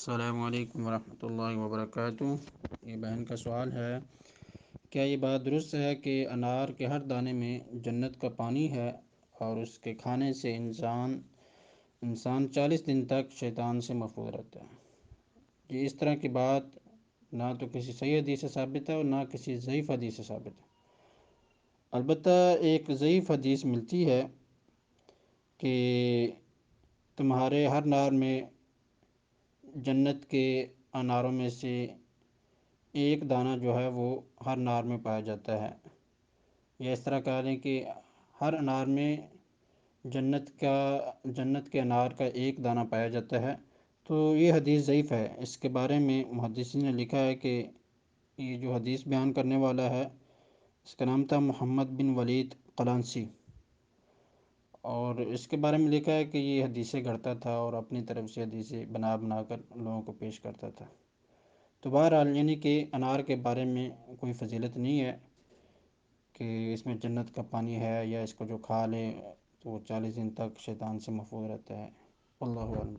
السلام علیکم ورحمۃ اللہ وبرکاتہ۔ یہ بہن کا سوال ہے، کیا یہ بات درست ہے کہ انار کے ہر دانے میں جنت کا پانی ہے اور اس کے کھانے سے انسان 40 دن تک شیطان سے محفوظ رہتا ہے؟ یہ اس طرح کی بات نہ تو کسی صحیح حدیث سے ثابت ہے اور نہ کسی ضعیف حدیث سے ثابت ہے۔ البتہ ایک ضعیف حدیث ملتی ہے کہ تمہارے ہر نار میں جنت کے اناروں میں سے ایک دانہ جو ہے وہ ہر انار میں پایا جاتا ہے، یا اس طرح کہہ لیں کہ ہر انار میں جنت کے انار کا ایک دانہ پایا جاتا ہے۔ تو یہ حدیث ضعیف ہے۔ اس کے بارے میں محدثین نے لکھا ہے کہ یہ جو حدیث بیان کرنے والا ہے اس کا نام تھا محمد بن ولید قلنسی، اور اس کے بارے میں لکھا ہے کہ یہ حدیثیں گھڑتا تھا اور اپنی طرف سے حدیثیں بنا کر لوگوں کو پیش کرتا تھا۔ تو بہرحال یعنی کہ انار کے بارے میں کوئی فضیلت نہیں ہے کہ اس میں جنت کا پانی ہے، یا اس کو جو کھا لے تو وہ 40 دن تک شیطان سے محفوظ رہتا ہے۔ اللہ اعلم۔